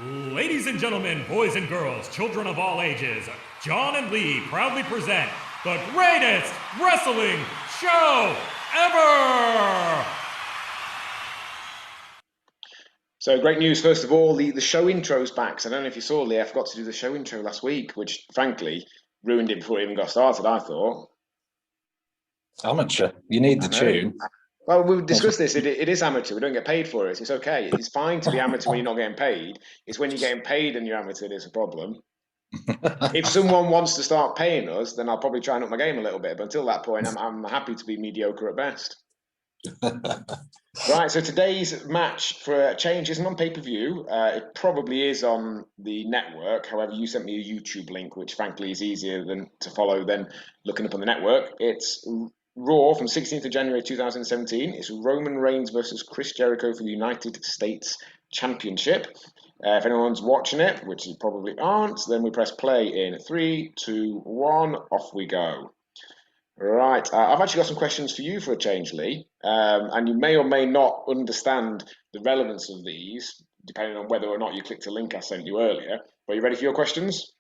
Ladies and gentlemen, boys and girls, children of all ages, John and Lee proudly present the greatest wrestling show ever! So great news, first of all, the show intro's back. So I don't know if you saw, Lee, I forgot to do the show intro last week, which frankly ruined it before it even got started, I thought. Amateur. You need the tune. Well, we've discussed this. It is amateur. We don't get paid for it. It's okay. It's fine to be amateur when you're not getting paid. It's when you're getting paid and you're amateur that's a problem. If someone wants to start paying us, then I'll probably try and up my game a little bit. But until that point, I'm happy to be mediocre at best. Right, so today's match for a change isn't on pay-per-view. It probably is on the network. However, you sent me a YouTube link, which frankly is easier to follow than looking up on the network. It's Raw from 16th of January 2017. It's Roman Reigns versus Chris Jericho for the United States Championship. If anyone's watching it, which you probably aren't, then we press play in 3, 2, 1, off we go. Right, I've actually got some questions for you for a change, Lee, and you may or may not understand the relevance of these, depending on whether or not you clicked a link I sent you earlier. Are you ready for your questions?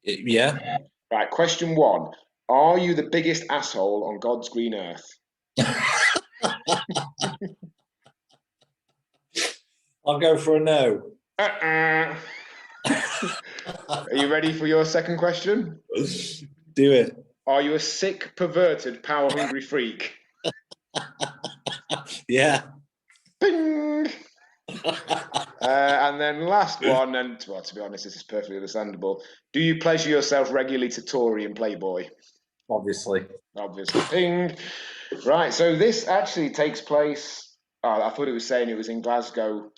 Yeah. Right, question 1. Are you the biggest asshole on God's green earth? I'll go for a no. Are you ready for your second question? Do it. Are you a sick, perverted, power-hungry freak? Yeah. Bing! And then last one, and well, to be honest, this is perfectly understandable. Do you pleasure yourself regularly to Tory and Playboy? Obviously. Ping. Right, so this actually takes place. I thought it was saying it was in Glasgow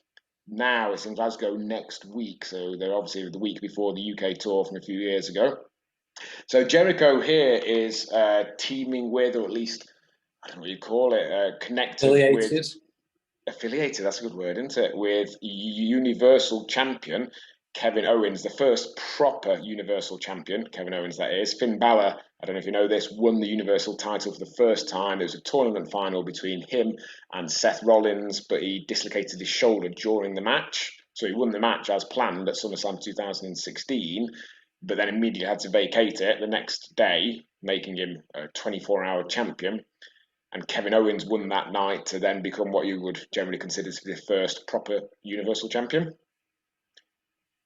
now. It's in Glasgow next week. So they're obviously the week before the UK tour from a few years ago. So Jericho here is teaming with, or at least, I don't know what you call it, connected with. Affiliated, that's a good word, isn't it? With Universal Champion Kevin Owens, the first proper Universal Champion, Kevin Owens, that is. Finn Balor, I don't know if you know this, won the Universal title for the first time. It was a tournament final between him and Seth Rollins, but he dislocated his shoulder during the match. So he won the match as planned at SummerSlam 2016, but then immediately had to vacate it the next day, making him a 24-hour champion. And Kevin Owens won that night to then become what you would generally consider to be the first proper Universal Champion.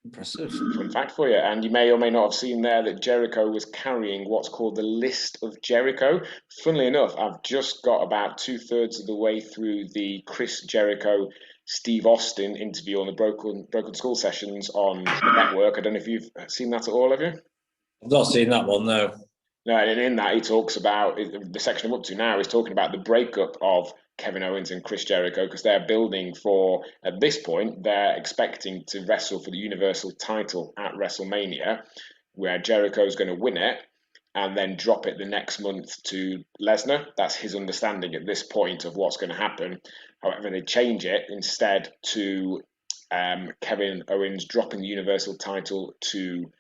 Impressive. Fun fact for you. And you may or may not have seen there that Jericho was carrying what's called the List of Jericho. Funnily enough, I've just got about 2/3 of the way through the Chris Jericho, Steve Austin interview on the Broken Skull sessions on the network. I don't know if you've seen that at all, have you? I've not seen that one, no. No, and in that he talks about the section I'm up to now is talking about the breakup of Kevin Owens and Chris Jericho because they're building for, at this point, they're expecting to wrestle for the Universal title at WrestleMania, where Jericho's going to win it and then drop it the next month to Lesnar. That's his understanding at this point of what's going to happen. However, they change it instead to Kevin Owens dropping the Universal title to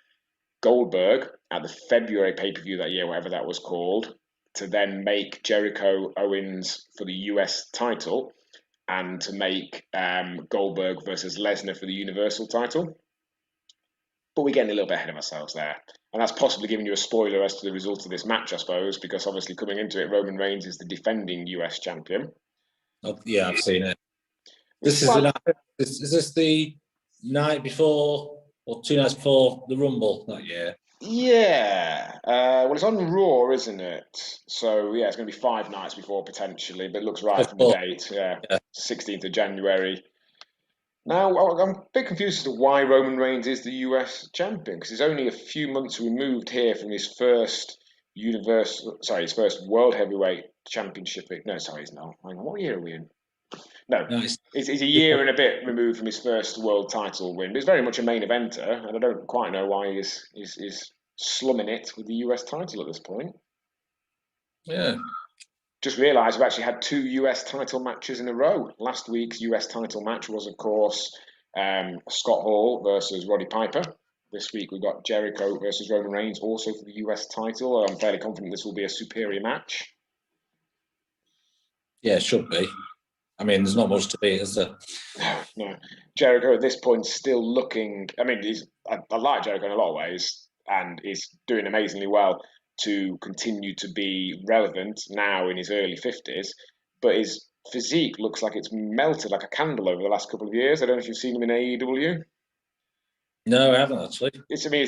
Goldberg at the February pay-per-view that year, whatever that was called, to then make Jericho Owens for the US title and to make Goldberg versus Lesnar for the Universal title. But we're getting a little bit ahead of ourselves there. And that's possibly giving you a spoiler as to the result of this match, I suppose, because obviously coming into it, Roman Reigns is the defending US champion. Oh, yeah, I've seen it. Is this the night before or 2 nights before the Rumble that year? Yeah. Well, it's on Raw, isn't it? So, yeah, it's going to be 5 nights before potentially, but it looks right from the date. Yeah, 16th of January. Now, I'm a bit confused as to why Roman Reigns is the US champion, because he's only a few months removed here from his first his first World Heavyweight Championship. No, sorry, he's not. Hang on, what year are we in? No, he's a year and a bit removed from his first world title win. But he's very much a main eventer, and I don't quite know why he's slumming it with the US title at this point. Yeah. Just realised we've actually had 2 US title matches in a row. Last week's US title match was, of course, Scott Hall versus Roddy Piper. This week we've got Jericho versus Roman Reigns, also for the US title. I'm fairly confident this will be a superior match. Yeah, it should be. I mean, there's not much to beat, is there? No. Jericho at this point still looking. I mean, I like Jericho in a lot of ways, and he's doing amazingly well to continue to be relevant now in his early 50s. But his physique looks like it's melted like a candle over the last couple of years. I don't know if you've seen him in AEW. No, I haven't actually. I mean,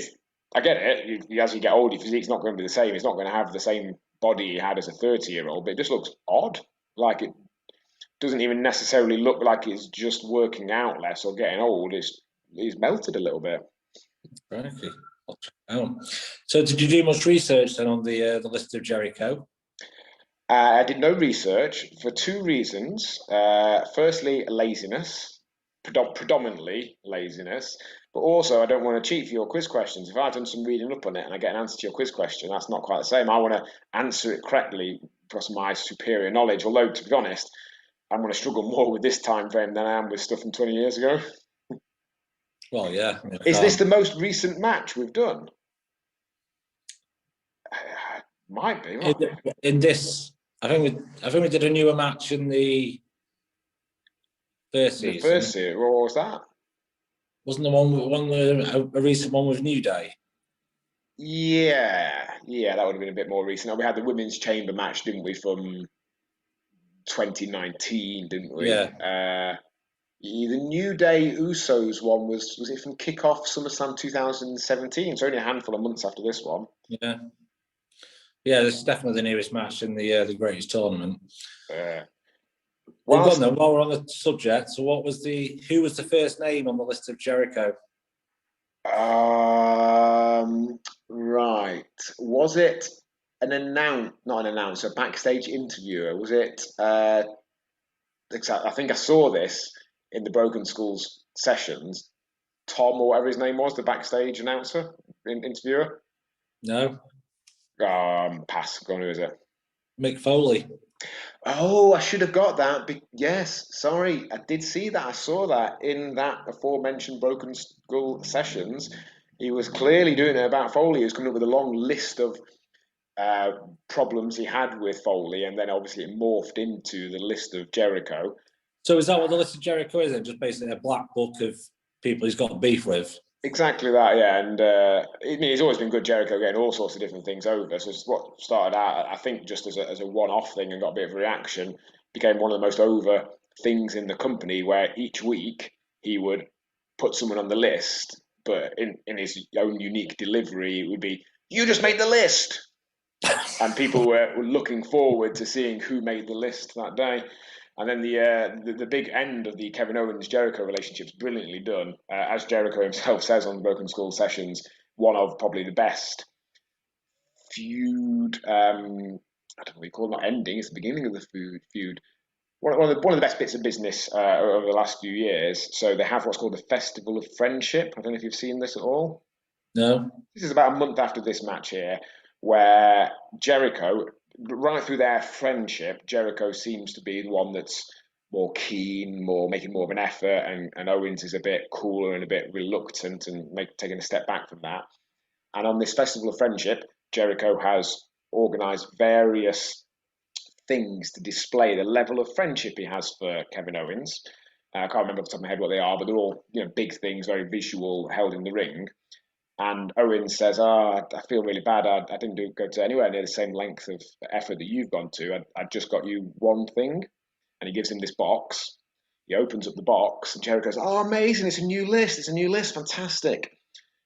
I get it. As you get older, your physique's not going to be the same. It's not going to have the same body he had as a 30-year-old, but it just looks odd. Like it doesn't even necessarily look like it's just working out less or getting old. He's melted a little bit. Crikey. I'll check it out. So, did you do much research then on the list of Jericho? I did no research for two reasons. Firstly, laziness, predominantly laziness, but also I don't want to cheat for your quiz questions. If I've done some reading up on it and I get an answer to your quiz question, that's not quite the same. I want to answer it correctly because of my superior knowledge. Although, to be honest, I'm going to struggle more with this time frame than I am with stuff from 20 years ago. Well, yeah. I mean, Is this the most recent match we've done? Might be. in this? I think we did a newer match in the first season. The first season. What was that? Wasn't the one a recent one with New Day? Yeah, that would have been a bit more recent. We had the women's chamber match, didn't we, from 2019, didn't we? Yeah. The New Day Usos one was it from Kickoff SummerSlam 2017? It's only a handful of months after this one. Yeah. Yeah, this is definitely the newest match in the greatest tournament. Well, while we're on the subject, so who was the first name on the list of Jericho? Right. Was it not an announcer, backstage interviewer? Was it? Exactly. I think I saw this in the Broken Skulls sessions. Tom or whatever his name was, the backstage announcer, interviewer. No. Pass. Go on. Who is it? Mick Foley. Oh, I should have got that. Yes, sorry, I did see that. I saw that in that aforementioned Broken Skull sessions. He was clearly doing it about Foley. He was coming up with a long list of problems he had with Foley, and then obviously it morphed into the list of Jericho. So is that what the list of Jericho is? Just basically a black book of people he's got beef with? Exactly that, yeah. And he's always been good, Jericho, getting all sorts of different things over. So it's what started out, I think, just as a one-off thing and got a bit of a reaction, became one of the most over things in the company, where each week he would put someone on the list, but in his own unique delivery, it would be, "You just made the list!" And people were looking forward to seeing who made the list that day. And then the big end of the Kevin Owens Jericho relationship is brilliantly done, as Jericho himself says on Broken Skull sessions. One of probably the best feud. I don't know what you call it, not ending. It's the beginning of the feud. One of the best bits of business over the last few years. So they have what's called the Festival of Friendship. I don't know if you've seen this at all. No. This is about a month after this match here, where Jericho, right through their friendship, Jericho seems to be the one that's more keen, making more of an effort, and Owens is a bit cooler and a bit reluctant and taking a step back from that. And on this Festival of Friendship, Jericho has organised various things to display the level of friendship he has for Kevin Owens. I can't remember off the top of my head what they are, but they're all big things, very visual, held in the ring. And Owens says, I feel really bad. I didn't go to anywhere near the same length of effort that you've gone to. I just got you one thing." And he gives him this box. He opens up the box, and Jericho goes, "Oh, amazing. It's a new list. It's a new list. Fantastic."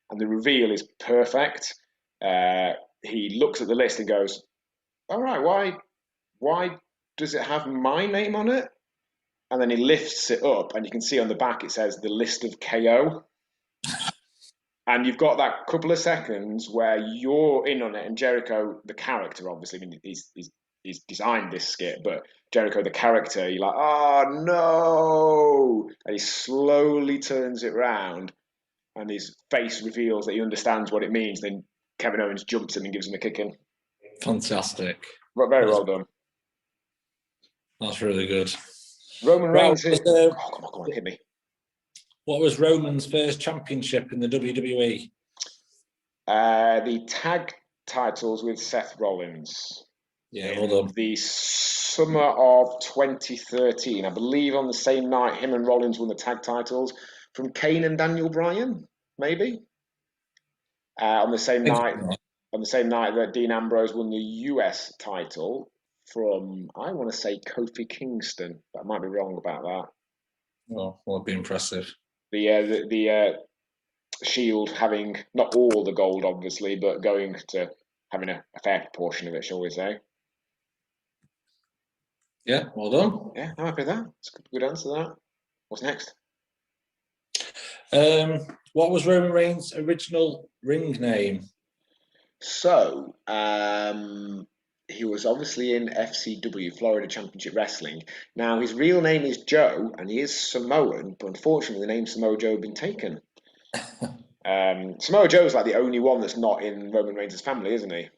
And the reveal is perfect. He looks at the list and goes, "All right, why does it have my name on it?" And then he lifts it up, and you can see on the back it says the list of KO. And you've got that couple of seconds where you're in on it, and Jericho, the character, obviously, I mean, he's designed this skit, but Jericho, the character, you're like, "Oh no!" And he slowly turns it round, and his face reveals that he understands what it means. Then Kevin Owens jumps in and gives him a kick in. Fantastic. But very well done. That's really good. Roman Reigns. Come on, hit me. What was Roman's first championship in the WWE? The tag titles with Seth Rollins. Yeah, in well done. the summer of 2013. I believe on the same night, him and Rollins won the tag titles from Kane and Daniel Bryan, maybe. On the same night, that Dean Ambrose won the US title from, I want to say, Kofi Kingston, but I might be wrong about that. Well, that'd be impressive. The Shield having not all the gold, obviously, but going to having a fair proportion of it, shall we say? Yeah, well done. Yeah, I'm happy with that. It's a good answer to that. What's next? What was Roman Reigns' original ring name? So, he was obviously in FCW, Florida Championship Wrestling. Now, his real name is Joe, and he is Samoan, but unfortunately, the name Samoa Joe had been taken. Samoa Joe's like the only one that's not in Roman Reigns' family, isn't he?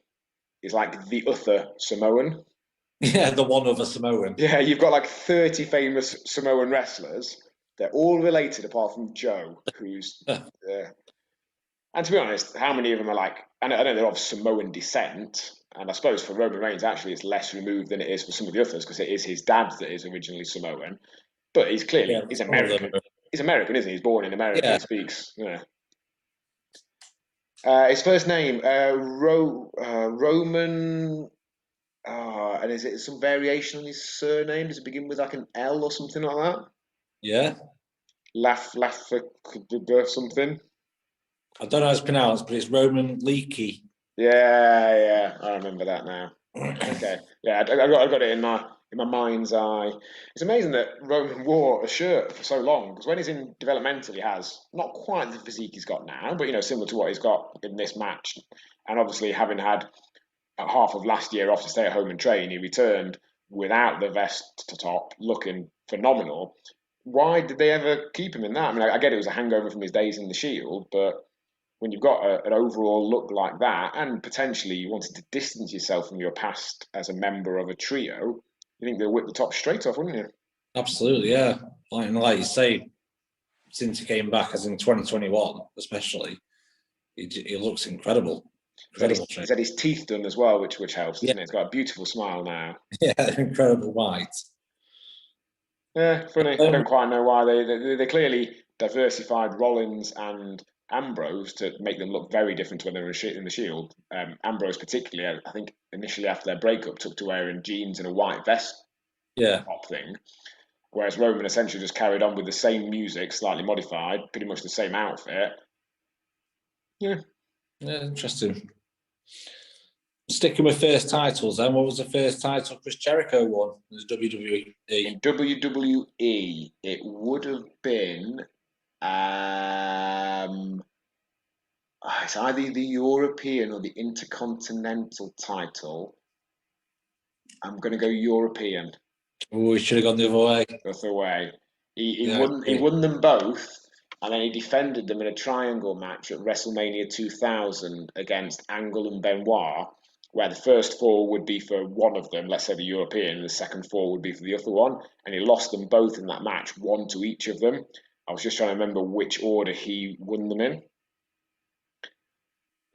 He's like the other Samoan. Yeah, the one other Samoan. Yeah, you've got like 30 famous Samoan wrestlers. They're all related apart from Joe, who's. And to be honest, how many of them are like. I know they're of Samoan descent, and I suppose for Roman Reigns, actually, it's less removed than it is for some of the others because it is his dad that is originally Samoan. But he's clearly. Yeah, He's some of them American. are- He's American, isn't he? He's born in America. Yeah. He speaks. His first name, Roman. And is it some variation on his surname? Does it begin with like an L or something like that? Yeah. Laugh something. I don't know how it's pronounced, but it's Roman Leakey. Yeah, I remember that now. Okay, yeah, I got it in my mind's eye. It's amazing that Roman wore a shirt for so long because when he's in developmental, he has not quite the physique he's got now, but similar to what he's got in this match. And obviously, having had half of last year off to stay at home and train, he returned without the vest to top, looking phenomenal. Why did they ever keep him in that? I mean, I get it was a hangover from his days in the Shield, but when you've got an overall look like that, and potentially you wanted to distance yourself from your past as a member of a trio, you think they'll whip the top straight off, wouldn't you? Absolutely, yeah. Like you say, since he came back, as in 2021, especially, he looks incredible. He's had his teeth done as well, which helps, doesn't it? He's got a beautiful smile now. Yeah, incredible white. Yeah, funny. I don't quite know why they clearly diversified Rollins and Ambrose to make them look very different to when they were in the Shield. Ambrose, particularly, I think initially after their breakup, took to wearing jeans and a white vest top thing, whereas Roman essentially just carried on with the same music, slightly modified, pretty much the same outfit. Yeah, interesting. Sticking with first titles, then, what was the first title Chris Jericho won as WWE? In WWE, it would have been it's either the European or the Intercontinental title. I'm going to go European. Oh, we should have gone the other way. That's the way. He won them both, and then he defended them in a triangle match at WrestleMania 2000 against Angle and Benoit, where the first four would be for one of them, let's say the European, and the second four would be for the other one, and he lost them both in that match, one to each of them. I was just trying to remember which order he won them in.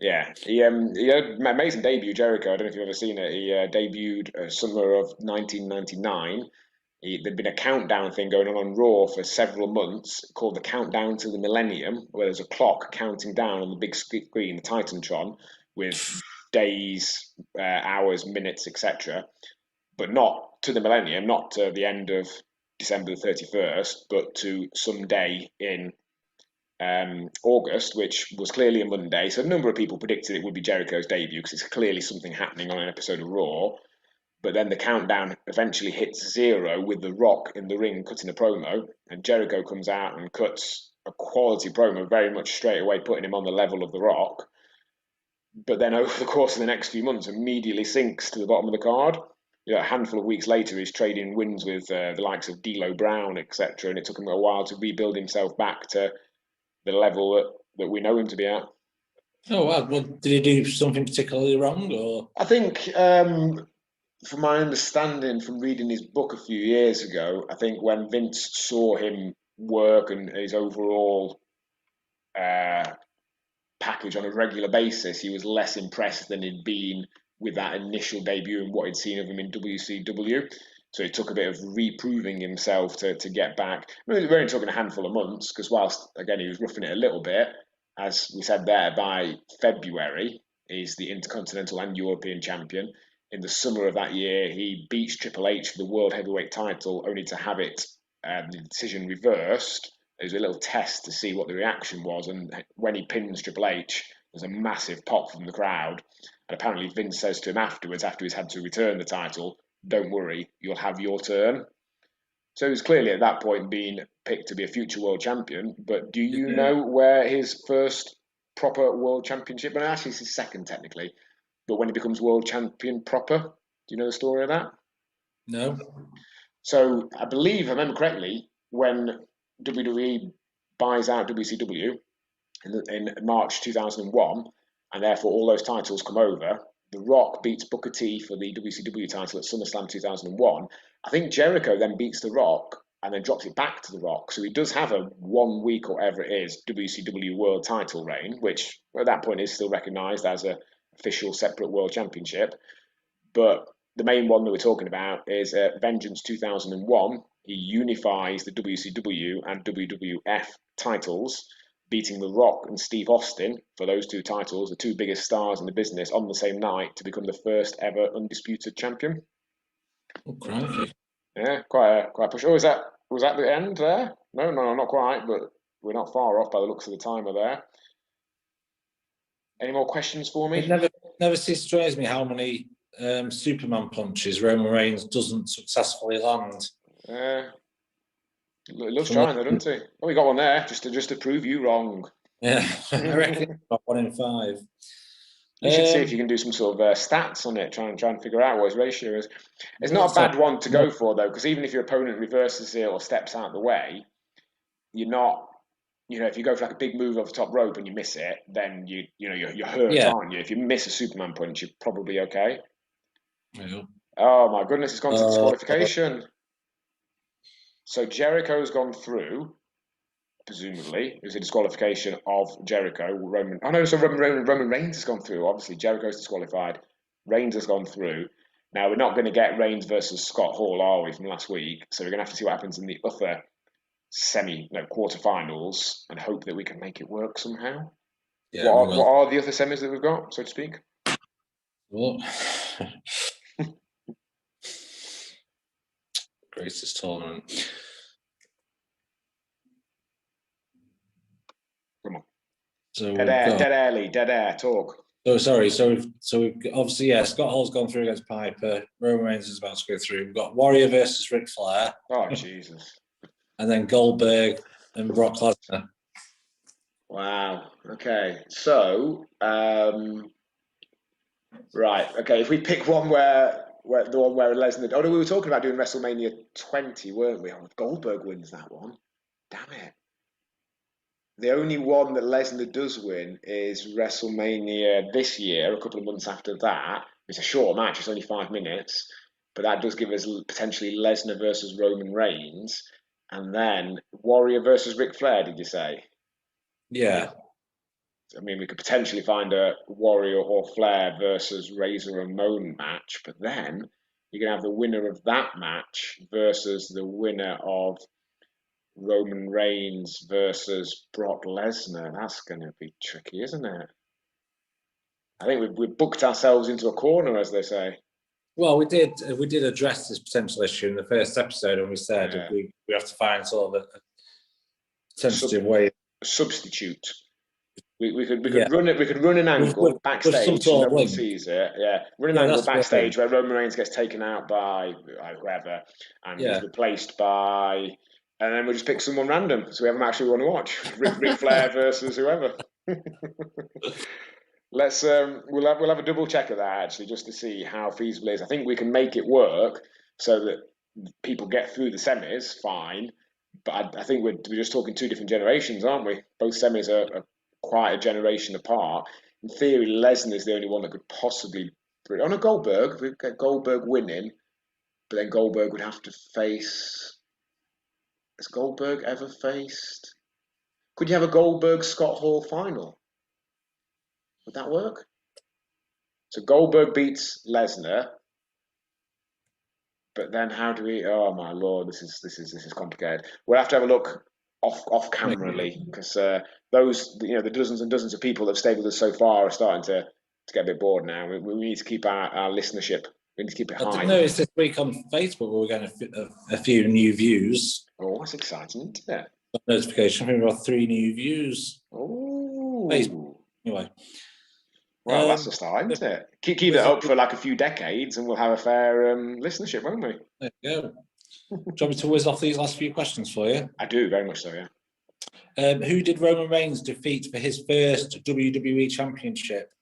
Yeah, he had an amazing debut, Jericho. I don't know if you've ever seen it. He debuted summer of 1999. There'd been a countdown thing going on Raw for several months called the Countdown to the Millennium, where there's a clock counting down on the big screen, the Titantron, with days, hours, minutes, etc. But not to the millennium, not to the end of December the 31st, but to some day in August, which was clearly a Monday. So a number of people predicted it would be Jericho's debut because it's clearly something happening on an episode of Raw. But then the countdown eventually hits zero with The Rock in the ring cutting a promo, and Jericho comes out and cuts a quality promo very much straight away, putting him on the level of The Rock. But then over the course of the next few months, immediately sinks to the bottom of the card. A handful of weeks later, he's trading wins with the likes of D'Lo Brown, etc. And it took him a while to rebuild himself back to the level that we know him to be at. Oh, wow. Well, did he do something particularly wrong? Or I think, from my understanding from reading his book a few years ago, I think when Vince saw him work and his overall package on a regular basis, he was less impressed than he'd been with that initial debut and what he'd seen of him in WCW. So it took a bit of reproving himself to get back. I mean, we're only talking a handful of months, because whilst, again, he was roughing it a little bit, as we said there, by February, he's the Intercontinental and European champion. In the summer of that year, he beats Triple H for the World Heavyweight title, only to have it, the decision reversed. It was a little test to see what the reaction was, and when he pins Triple H, there's a massive pop from the crowd. And apparently Vince says to him afterwards, after he's had to return the title, "Don't worry, you'll have your turn." So he was clearly at that point being picked to be a future world champion. But do you know where his first proper world championship, well, actually it's his second technically, but when he becomes world champion proper, do you know the story of that? No. So I believe, if I remember correctly, when WWE buys out WCW in March 2001, and therefore all those titles come over, The Rock beats Booker T for the WCW title at SummerSlam 2001. I think Jericho then beats The Rock and then drops it back to The Rock. So he does have a 1 week or whatever it is WCW World title reign, which at that point is still recognised as an official separate World Championship. But the main one that we're talking about is Vengeance 2001. He unifies the WCW and WWF titles, beating The Rock and Steve Austin for those two titles, the two biggest stars in the business, on the same night to become the first ever undisputed champion. Oh, crikey. Yeah, quite a push. Oh, was that the end there? No, not quite, but we're not far off by the looks of the timer there. Any more questions for me? It never ceases to amaze me how many Superman punches Roman Reigns doesn't successfully land. Loves trying though, doesn't he? Oh, we got one there just to prove you wrong. Yeah, I reckon about 1 in 5. You should see if you can do some sort of stats on it. Try and figure out what his ratio is. It's not a bad one to go for though, because even if your opponent reverses it or steps out of the way, you're not. You know, if you go for like a big move off the top rope and you miss it, then you're hurt, aren't you? If you miss a Superman punch, you're probably okay. Yeah. Oh my goodness, it's gone to disqualification. So Jericho's gone through. Presumably, it was a disqualification of Jericho. Roman Reigns has gone through. Obviously, Jericho's disqualified. Reigns has gone through. Now, we're not going to get Reigns versus Scott Hall, are we, from last week? So we're going to have to see what happens in the other quarterfinals and hope that we can make it work somehow. Yeah, what are the other semis that we've got, so to speak? Well, greatest tournament. Come on. So dead air, talk. So sorry. So we've obviously, Scott Hall's gone through against Piper. Roman Reigns is about to go through. We've got Warrior versus Ric Flair. Oh Jesus! And then Goldberg and Brock Lesnar. Wow. Okay. So right. Okay. If we pick one where the one where Lesnar. Oh no, we were talking about doing WrestleMania 20, weren't we? Oh, Goldberg wins that one. Damn it. The only one that Lesnar does win is WrestleMania this year, a couple of months after that. It's a short match, it's only 5 minutes, but that does give us potentially Lesnar versus Roman Reigns, and then Warrior versus Ric Flair, did you say? Yeah. I mean, we could potentially find a Warrior or Flair versus Razor Ramon match, but then you're going to have the winner of that match versus the winner of Roman Reigns versus Brock Lesnar. That's going to be tricky, isn't it? I think we've booked ourselves into a corner, as they say. Well, we did address this potential issue in the first episode, and we said we have to find sort of a tentative way. Substitute. We could run an angle backstage so no one sees it. Yeah, run an angle backstage where Roman Reigns gets taken out by whoever and is replaced by. And then we'll just pick someone random, so we have a match we want to watch. Ric Flair versus whoever. Let's we'll have a double check of that actually, just to see how feasible it is. I think we can make it work so that people get through the semis fine, but I think we're just talking 2 different generations, aren't we? Both semis are quite a generation apart. In theory, Lesnar's the only one that could possibly. On a Goldberg, we've got Goldberg winning, but then Goldberg would have to face. Has Goldberg ever faced? Could you have a Goldberg Scott Hall final? Would that work? So Goldberg beats Lesnar, but then how do we? Oh my lord, this is complicated. We'll have to have a look off camerally because those the dozens and dozens of people that have stayed with us so far are starting to get a bit bored now. We need to keep our listenership. We need to keep it I high. didn't notice this week on Facebook we were getting a few new views. Oh, that's exciting, isn't it? Notification. I think we've got 3 new views. Oh, Facebook. Anyway. Well, that's a start, isn't it? Keep it up for like a few decades, and we'll have a fair listenership, won't we? There you go. Do you want me to whiz off these last few questions for you? I do, very much so, yeah. Who did Roman Reigns defeat for his first WWE Championship?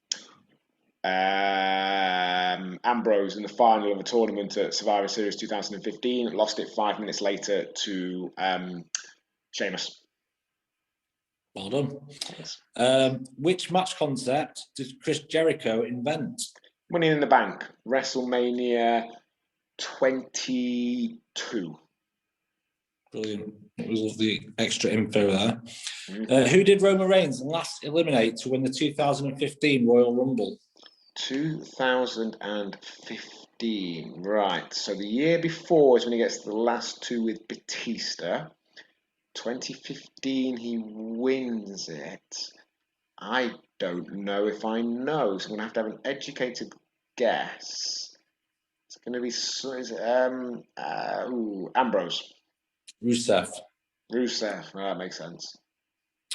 Ambrose in the final of a tournament at Survivor Series 2015 lost it 5 minutes later to Sheamus. Well done. Thanks. Which match concept did Chris Jericho invent? Money in the Bank, WrestleMania 22. Brilliant. It was all the extra info there. Who did Roman Reigns last eliminate to win the 2015 Royal Rumble? 2015. Right. So the year before is when he gets the last 2 with Batista. 2015, he wins it. I don't know if I know, so I'm going to have an educated guess. It's going to be Ambrose. Rusev. Rusev. Oh, that makes sense.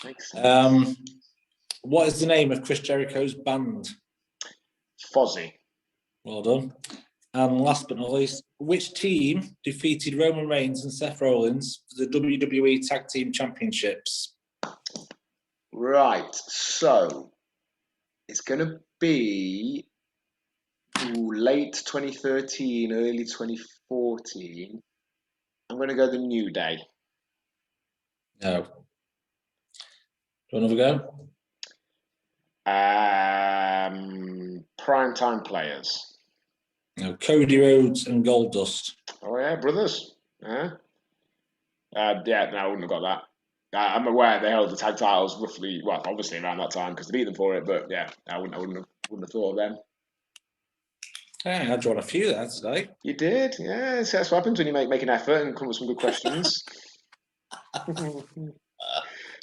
Makes sense. What is the name of Chris Jericho's band? Fozzy. Well done. And last but not least, which team defeated Roman Reigns and Seth Rollins for the WWE Tag Team Championships? Right. So it's going to be late 2013, early 2014. I'm going to go the New Day. No. Do you want to go? Primetime players. No. Cody Rhodes and Goldust. Oh yeah, brothers. Yeah. No, I wouldn't have got that. I'm aware they held the tag titles roughly, well, obviously around that time because they beat them for it. But yeah, I wouldn't have thought of them. Hey, I drawn a few there today. You did, yeah. See, that's what happens when you make an effort and come up with some good questions.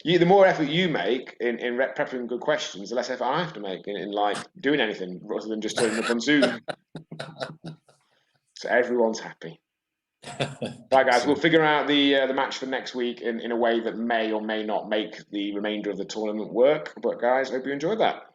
The more effort you make in prepping good questions, the less effort I have to make in like doing anything rather than just turning up on Zoom. So everyone's happy. Right, guys, we'll figure out the match for next week in a way that may or may not make the remainder of the tournament work. But guys, I hope you enjoyed that.